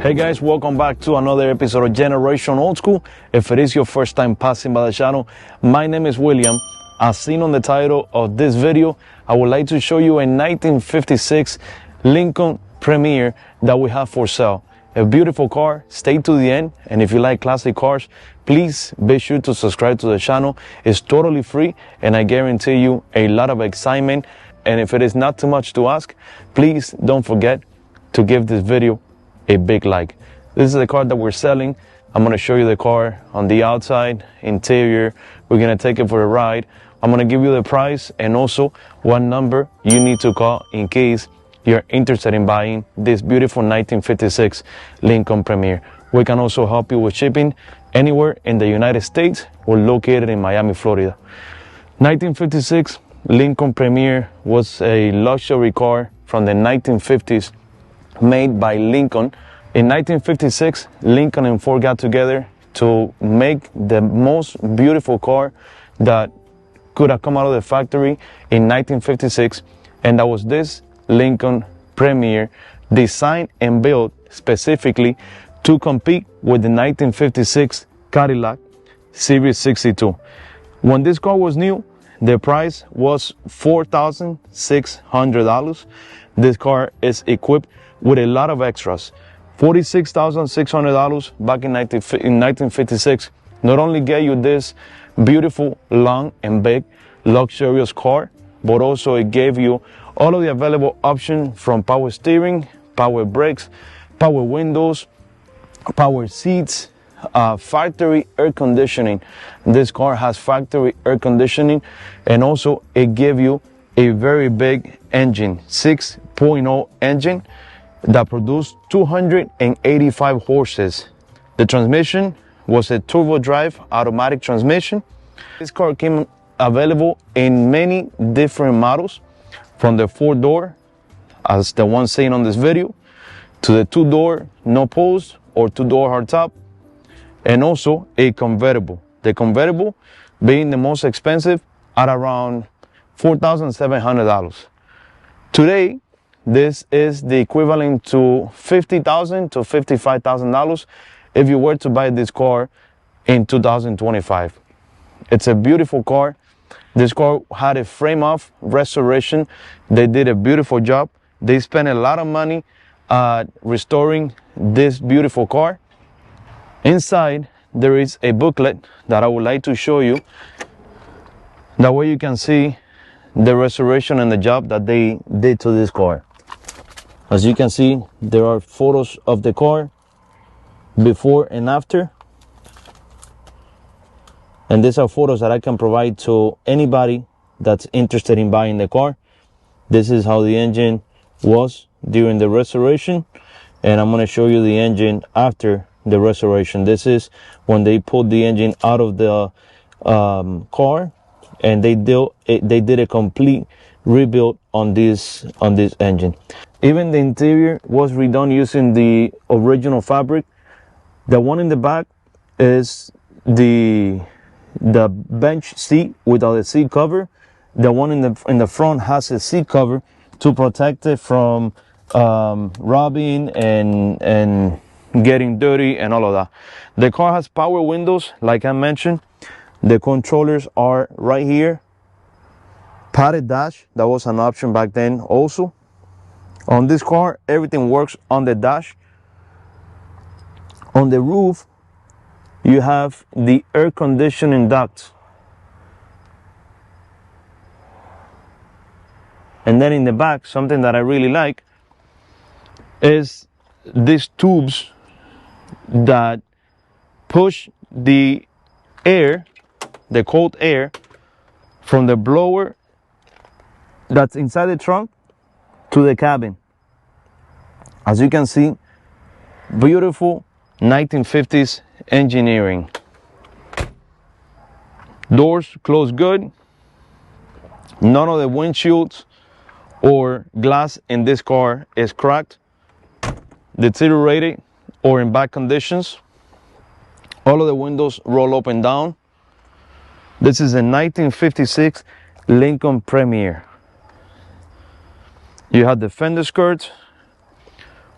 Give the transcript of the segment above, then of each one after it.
Hey guys, welcome back to another episode of Generation Old School. If it is your first time passing by the channel, my name is William. As seen on the title of this video, I would like to show you a 1956 Lincoln Premier that we have for sale. A beautiful car. Stay to the end, and if you like classic cars, please be sure to subscribe to the channel. It's totally free, and I guarantee you a lot of excitement. And if it is not too much to ask, please don't forget to give this video a big like. This is the car that we're selling. I'm going to show you the car on the outside, interior. We're going to take it for a ride. I'm going to give you the price and also what number you need to call in case you're interested in buying this beautiful 1956 Lincoln Premier. We can also help you with shipping anywhere in the United States. We're located in Miami, Florida. 1956 Lincoln Premier was a luxury car from the 1950s made by Lincoln. In 1956, Lincoln and Ford got together to make the most beautiful car that could have come out of the factory in 1956, and that was this Lincoln Premier, designed and built specifically to compete with the 1956 Cadillac Series 62. When this car was new, the price was $4,600. This car is equipped with a lot of extras. $46,600 back in 1956 not only get you this beautiful, long and big luxurious car, but also it gave you all of the available options from power steering, power brakes, power windows, power seats, factory air conditioning. This car has factory air conditioning, and also it gave you a very big engine, 6.0 engine that produced 285 horses. The transmission was a turbo drive automatic transmission. This car came available in many different models, from the 4-door, as the one seen on this video, to the 2-door no post or 2-door hardtop, and also a convertible. The convertible being the most expensive at around $4,700. Today, this is the equivalent to $50,000 to $55,000 if you were to buy this car in 2025. It's a beautiful car. This car had a frame-off restoration. They did a beautiful job. They spent a lot of money restoring this beautiful car. Inside, there is a booklet that I would like to show you. That way you can see the restoration and the job that they did to this car. As you can see, there are photos of the car before and after. And these are photos that I can provide to anybody that's interested in buying the car. This is how the engine was during the restoration. And I'm going to show you the engine after the restoration. This is when they pulled the engine out of the car, and they did a complete rebuild on this engine. Even the interior was redone using the original fabric. The one in the back is the bench seat without a seat cover. The one in the front has a seat cover to protect it from rubbing and getting dirty and all of that. The car has power windows, like I mentioned. The controllers are right here. Padded dash, that was an option back then also. On this car, everything works on the dash. On the roof, you have the air conditioning ducts. And then in the back, something that I really like is these tubes that push the air, the cold air, from the blower that's inside the trunk to the cabin. As you can see, beautiful 1950s engineering. Doors close good. None of the windshields or glass in this car is cracked, deteriorated, or in bad conditions. All of the windows roll up and down. This is a 1956 Lincoln Premier. You have the fender skirts,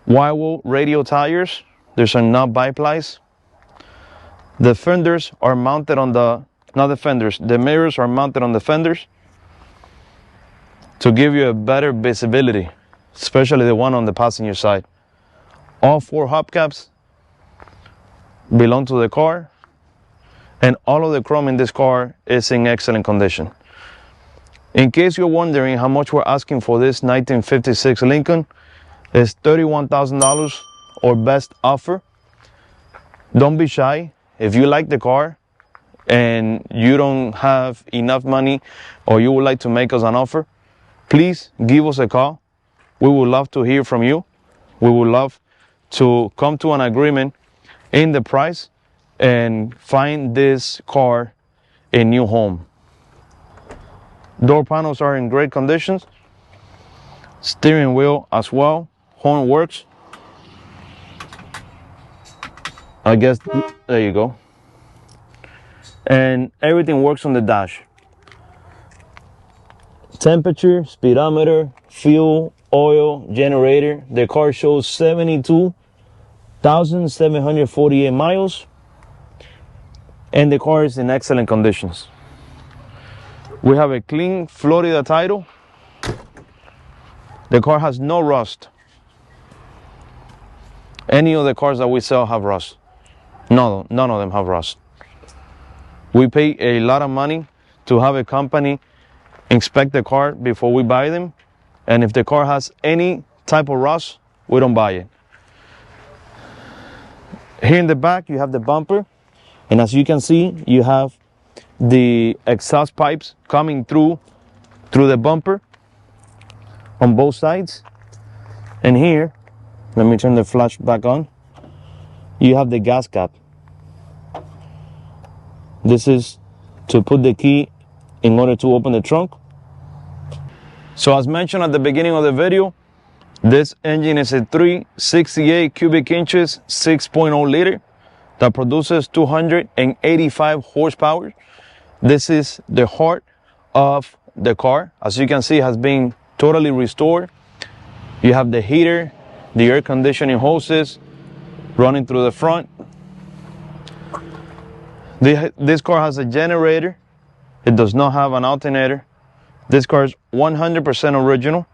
wide-wall radial tires, There's a knob biplies. The fenders are mounted on the, not the fenders, the mirrors are mounted on the fenders to give you a better visibility, especially the one on the passenger side. All 4 hubcaps belong to the car, and all of the chrome in this car is in excellent condition. In case you're wondering how much we're asking for this 1956 Lincoln, it's $31,000 or best offer. Don't be shy. If you like the car and you don't have enough money or you would like to make us an offer, please give us a call. We would love to hear from you. We would love to come to an agreement in the price and find this car a new home. Door panels are in great conditions. Steering wheel as well. Horn works. I guess, there you go. And everything works on the dash. Temperature, speedometer, fuel, oil, generator. The car shows 72,748 miles. And the car is in excellent conditions. We have a clean Florida title. The car has no rust. Any of the cars that we sell have rust. No, none of them have rust. We pay a lot of money to have a company inspect the car before we buy them. And if the car has any type of rust, we don't buy it. Here in the back, you have the bumper. And as you can see, you have the exhaust pipes coming through the bumper on both sides. And here, let me turn the flash back on. You have the gas cap. This is to put the key in order to open the trunk. So as mentioned at the beginning of the video, this engine is a 368 cubic inches, 6.0 liter that produces 285 horsepower. This is the heart of the car. As you can see, it has been totally restored. You have the heater, the air conditioning hoses running through the front. This car has a generator. It does not have an alternator. This car is 100% original.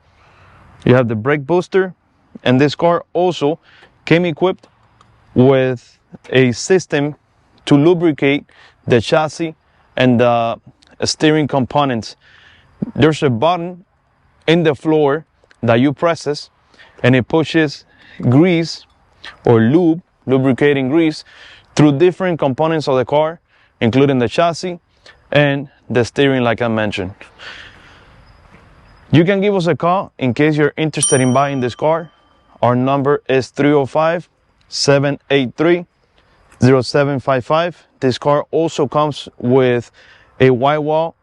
You have the brake booster, and this car also came equipped with a system to lubricate the chassis and the steering components. There's a button in the floor that you presses, and it pushes grease or lubricating grease through different components of the car, including the chassis and the steering, like I mentioned. You can give us a call in case you're interested in buying this car. Our number is 305-783-0755. This car also comes with a white wall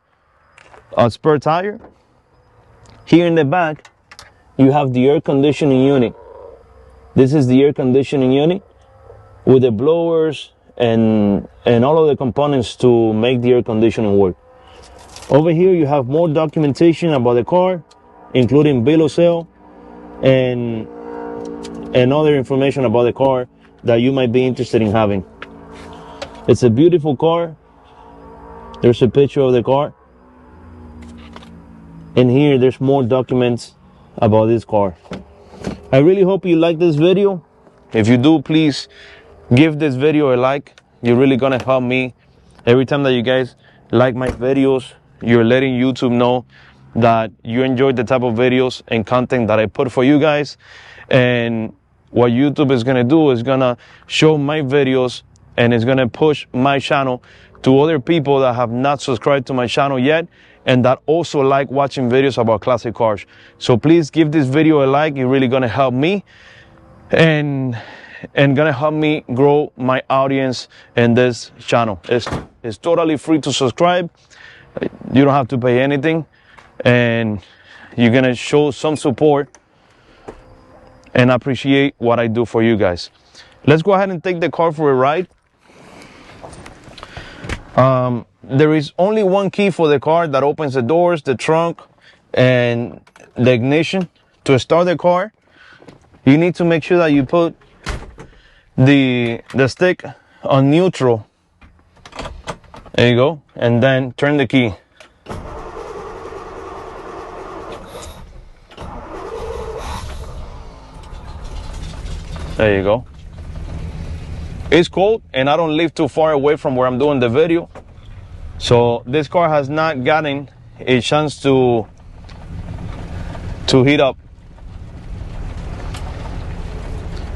spare tire. Here in the back, you have the air conditioning unit. This is the air conditioning unit with the blowers and all of the components to make the air conditioning work. Over here, you have more documentation about the car, including bill of sale and other information about the car that you might be interested in having. It's a beautiful car. There's a picture of the car. And here, there's more documents about this car. I really hope you like this video. If you do, please give this video a like. You're really gonna help me. Every time that you guys like my videos, you're letting YouTube know that you enjoy the type of videos and content that I put for you guys. And what YouTube is gonna do is gonna show my videos, and it's gonna push my channel to other people that have not subscribed to my channel yet and that also like watching videos about classic cars. So please give this video a like. It's really gonna help me and gonna help me grow my audience in this channel. It's totally free to subscribe. You don't have to pay anything, and you're gonna show some support and appreciate what I do for you guys. Let's go ahead and take the car for a ride. There is only one key for the car that opens the doors, the trunk, and the ignition. To start the car, you need to make sure that you put the stick on neutral. There you go. And then turn the key. There you go. It's cold and I don't live too far away from where I'm doing the video. So this car has not gotten a chance to heat up.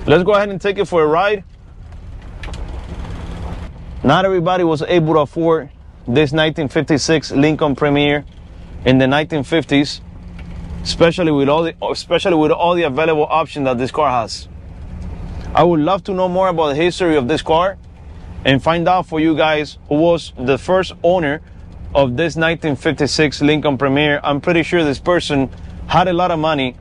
Let's go ahead and take it for a ride. Not everybody was able to afford this 1956 Lincoln Premier in the 1950s, especially with all the available options that this car has. I would love to know more about the history of this car and find out for you guys who was the first owner of this 1956 Lincoln Premier. I'm pretty sure this person had a lot of money,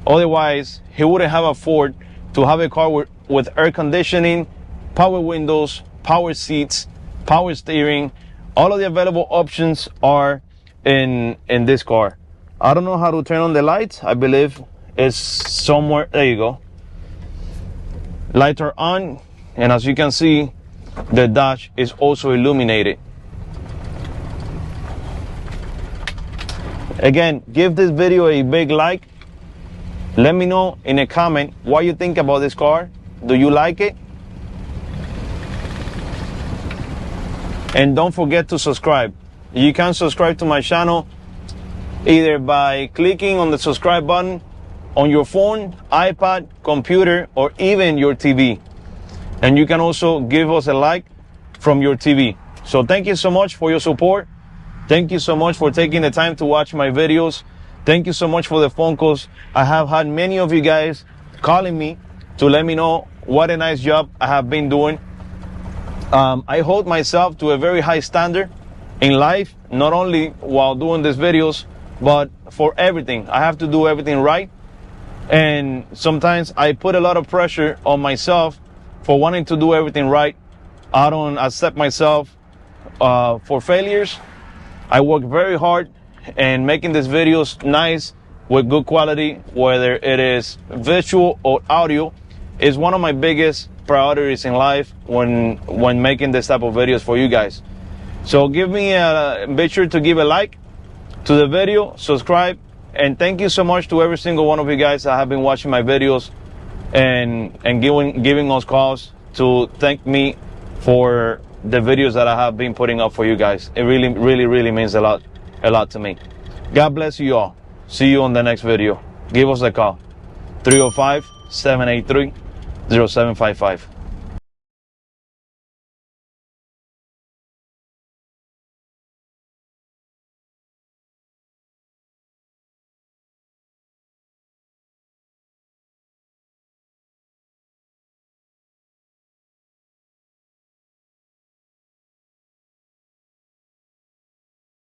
otherwise he wouldn't have afforded to have a car with air conditioning, power windows, power seats, power steering. All of the available options are in this car. I don't know how to turn on the lights. I believe it's somewhere. There you go. Lights are on, and as you can see, the dash is also illuminated. Again, give this video a big like. Let me know in a comment what you think about this car. Do you like it? And don't forget to subscribe. You can subscribe to my channel either by clicking on the subscribe button on your phone, iPad, computer, or even your TV. And you can also give us a like from your TV. So thank you so much for your support. Thank you so much for taking the time to watch my videos. Thank you so much for the phone calls. I have had many of you guys calling me to let me know what a nice job I have been doing. I hold myself to a very high standard in life, not only while doing these videos, but for everything. I have to do everything right. And sometimes I put a lot of pressure on myself for wanting to do everything right. I don't accept myself for failures. I work very hard and making these videos nice with good quality, whether it is visual or audio, is one of my biggest priorities in life when making this type of videos for you guys. So make sure to give a like to the video, subscribe, and thank you so much to every single one of you guys that have been watching my videos and giving us calls to thank me for the videos that I have been putting up for you guys. It really means a lot to me. God bless you all. See you on the next video. Give us a call, 305-783-0755.